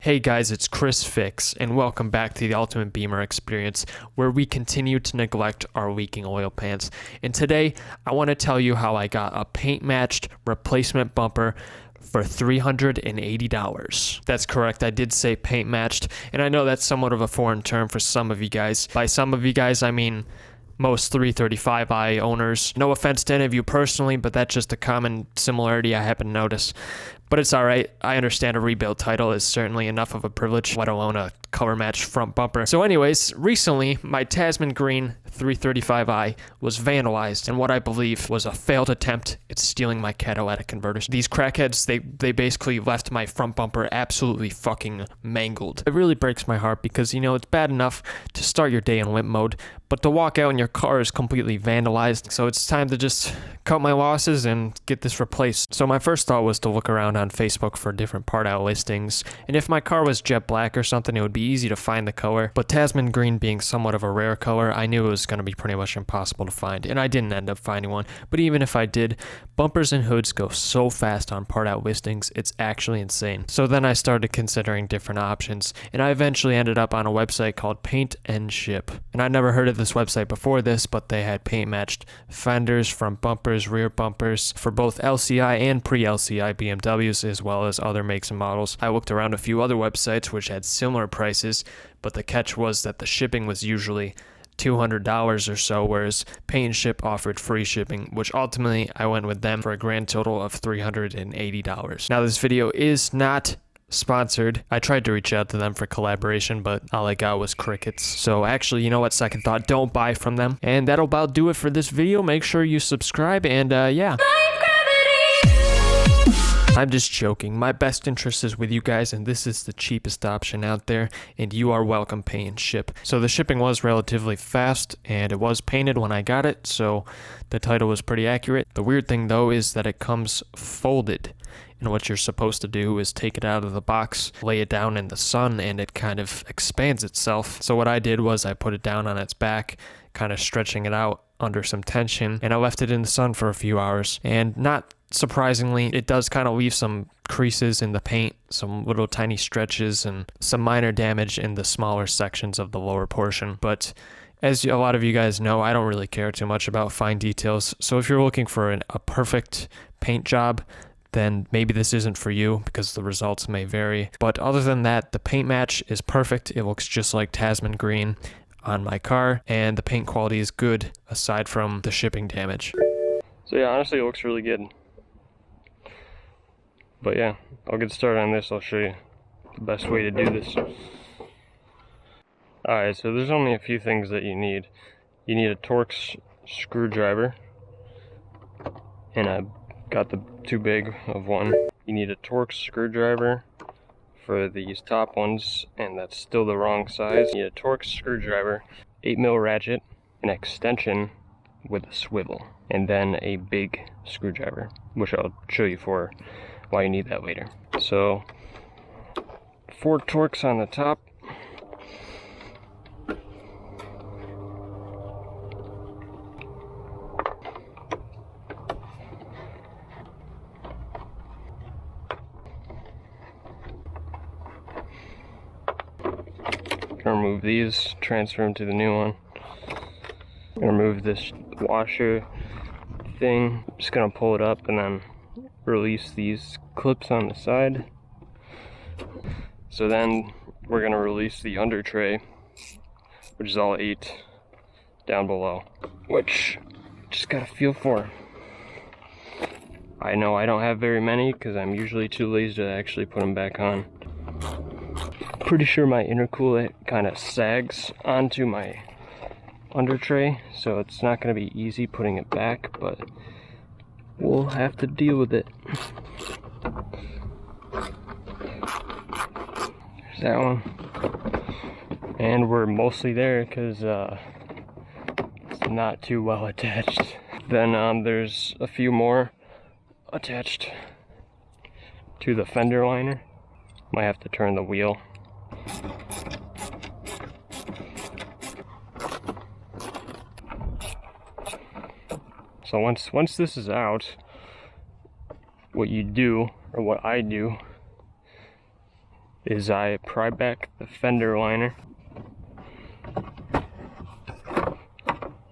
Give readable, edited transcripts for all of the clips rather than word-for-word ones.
Hey guys, it's Chris Fix, and welcome back to the Ultimate Beamer Experience, where we continue to neglect our leaking oil pans. And today, I want to tell you how I got a paint-matched replacement bumper for $380. That's correct, I did say paint-matched, and I know that's somewhat of a foreign term for some of you guys. By some of you guys, I mean most 335i owners. No offense to any of you personally, but that's just a common similarity I happen to notice. But it's alright, I understand a rebuild title is certainly enough of a privilege, let alone a color matched front bumper. So anyways, recently, my Tasman Green 335i was vandalized in what I believe was a failed attempt at stealing my catalytic converters. These crackheads, they basically left my front bumper absolutely fucking mangled. It really breaks my heart because, you know, it's bad enough to start your day in limp mode, but to walk out and your car is completely vandalized. So it's time to just cut my losses and get this replaced. So my first thought was to look around on Facebook for different part out listings, and if my car was jet black or something, it would be easy to find the color, but Tasman Green being somewhat of a rare color, I knew it was going to be pretty much impossible to find, and I didn't end up finding one. But even if I did, bumpers and hoods go so fast on part out listings, it's actually insane. So then I started considering different options, and I eventually ended up on a website called Paint and Ship. And I'd never heard of this website before this, but they had paint matched fenders, front bumpers, rear bumpers for both LCI and pre-LCI BMWs, as well as other makes and models. I looked around a few other websites which had similar prices, but the catch was that the shipping was usually $200 or so, whereas Paint and Ship offered free shipping, which ultimately I went with them for a grand total of $380. Now this video is not sponsored. I tried to reach out to them for collaboration, but all I got was crickets. So actually, you know what, second thought, don't buy from them. And that'll about do it for this video. Make sure you subscribe, and yeah. I'm just joking. My best interest is with you guys, and this is the cheapest option out there, and you are welcome, Paint and Ship. So the shipping was relatively fast, and it was painted when I got it, so the title was pretty accurate. The weird thing though is that it comes folded, and what you're supposed to do is take it out of the box, lay it down in the sun, and it kind of expands itself. So what I did was I put it down on its back, kind of stretching it out under some tension, and I left it in the sun for a few hours. And not surprisingly, it does kind of leave some creases in the paint, some little tiny stretches, and some minor damage in the smaller sections of the lower portion. But as a lot of you guys know, I don't really care too much about fine details. So if you're looking for a perfect paint job, then maybe this isn't for you because the results may vary. But other than that, the paint match is perfect. It looks just like Tasman Green on my car, and the paint quality is good aside from the shipping damage. So yeah, honestly it looks really good. But yeah, I'll get started on this. I'll show you the best way to do this. Alright, so there's only a few things that you need. You need a Torx screwdriver, and I got the too big of one. You need a Torx screwdriver for these top ones, and that's still the wrong size. You need a Torx screwdriver, 8mm ratchet, an extension with a swivel, and then a big screwdriver, which I'll show you for why you need that later. So 4 Torx on the top. Gonna remove these, transfer them to the new one. Gonna remove this washer thing. Just gonna pull it up and then release these clips on the side. So then we're gonna release the under tray, which is all 8 down below, which just gotta feel for. I know I don't have very many because I'm usually too lazy to actually put them back on. Pretty sure my intercooler kind of sags onto my under tray, so it's not going to be easy putting it back, but we'll have to deal with it. There's that one. And we're mostly there because it's not too well attached. Then there's a few more attached to the fender liner. Might have to turn the wheel. So once this is out, what you do, or what I do, is I pry back the fender liner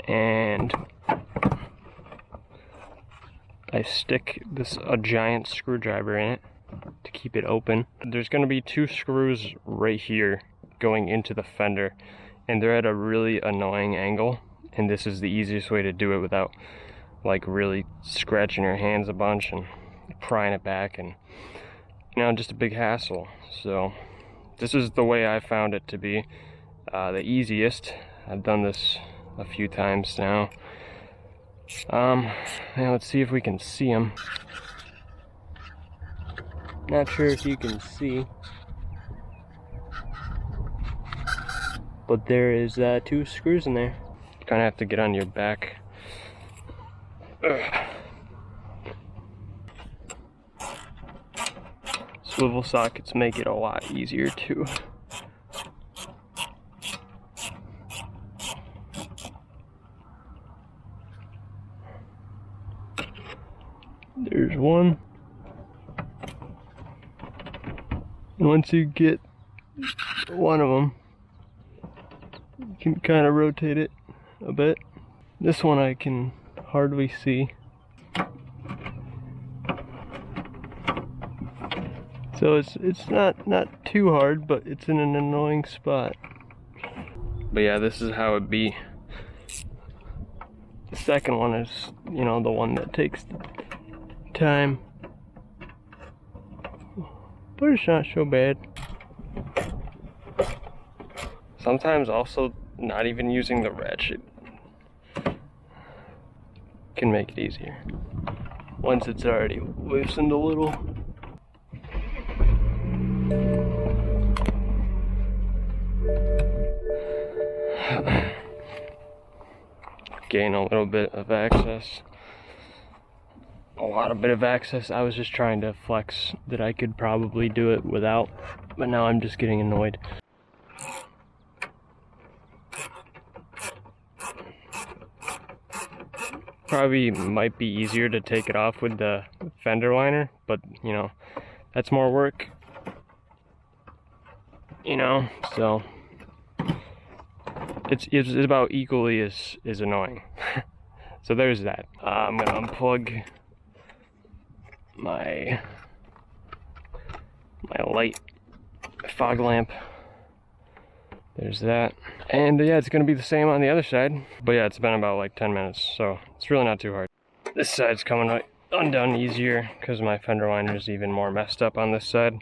and I stick a giant screwdriver in it to keep it open. There's going to be 2 screws right here going into the fender, and they're at a really annoying angle, and this is the easiest way to do it without like really scratching your hands a bunch and prying it back, and just a big hassle. So this is the way I found it to be the easiest. I've done this a few times now. Let's see if we can see them. Not sure if you can see, but there is 2 screws in there. You kind of have to get on your back. Swivel sockets make it a lot easier too. There's one. And once you get one of them, you can kind of rotate it a bit. This one I can hardly see. So it's not too hard, but it's in an annoying spot. But yeah, this is how it be. The second one is, the one that takes the time. But it's not so bad. Sometimes also not even using the ratchet can make it easier. Once it's already loosened a little. Gain a little bit of access. A lot of bit of access. I was just trying to flex that I could probably do it without, but now I'm just getting annoyed. Probably might be easier to take it off with the fender liner, but that's more work. So it's about equally as annoying. So there's that. I'm gonna unplug my light fog lamp. There's that. And yeah, it's gonna be the same on the other side. But yeah, it's been about like 10 minutes, so it's really not too hard. This side's coming undone easier because my fender liner is even more messed up on this side.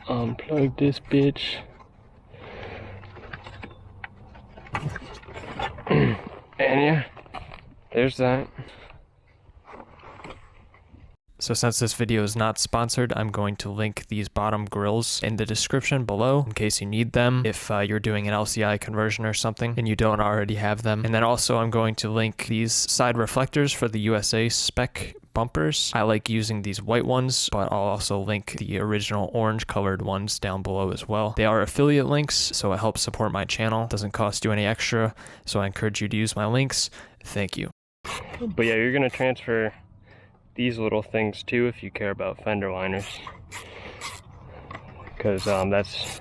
Unplug this bitch. And yeah, there's that. So since this video is not sponsored, I'm going to link these bottom grills in the description below in case you need them if you're doing an LCI conversion or something and you don't already have them. And then also I'm going to link these side reflectors for the USA spec bumpers. I like using these white ones, but I'll also link the original orange colored ones down below as well. They are affiliate links, so it helps support my channel. It doesn't cost you any extra, so I encourage you to use my links. Thank you. But yeah, you're gonna transfer these little things too if you care about fender liners, because that's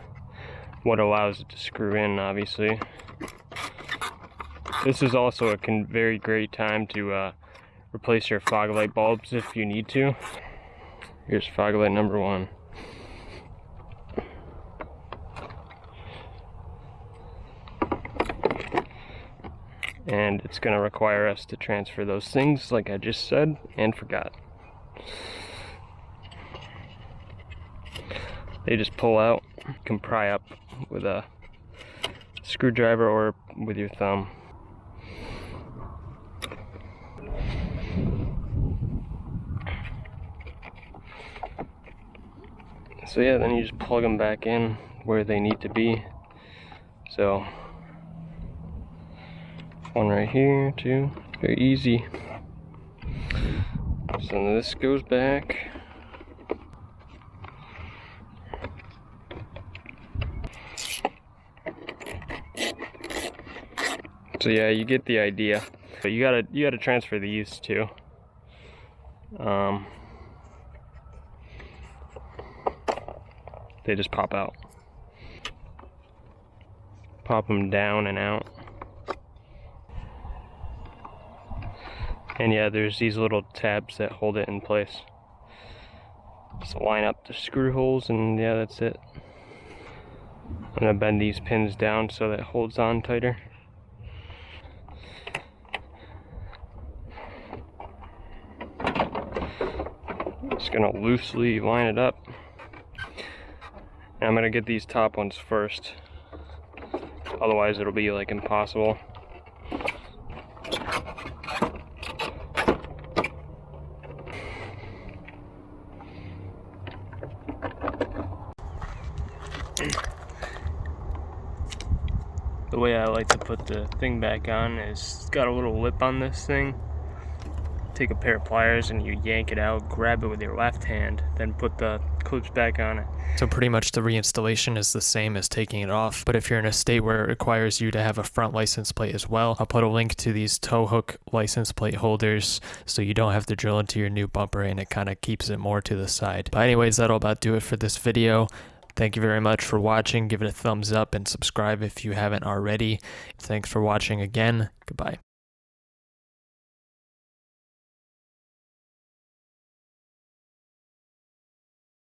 what allows it to screw in, obviously. This is also a very great time to replace your fog light bulbs if you need to. Here's fog light number 1. And it's going to require us to transfer those things like I just said and forgot. They just pull out. You can pry up with a screwdriver or with your thumb. So yeah, then you just plug them back in where they need to be. So one right here, 2, very easy. So then this goes back. So yeah, you get the idea. But you gotta transfer these too. They just pop out. Pop them down and out. And yeah, there's these little tabs that hold it in place. Just line up the screw holes, and yeah, that's it. I'm gonna bend these pins down so that it holds on tighter. Just gonna loosely line it up. And I'm gonna get these top ones first. Otherwise it'll be like impossible. The way I like to put the thing back on is it's got a little lip on this thing. Take a pair of pliers and you yank it out, grab it with your left hand, then put the clips back on it. So pretty much the reinstallation is the same as taking it off, but if you're in a state where it requires you to have a front license plate as well, I'll put a link to these tow hook license plate holders so you don't have to drill into your new bumper and it kind of keeps it more to the side. But anyways, that'll about do it for this video. Thank you very much for watching. Give it a thumbs up and subscribe if you haven't already. Thanks for watching again. Goodbye.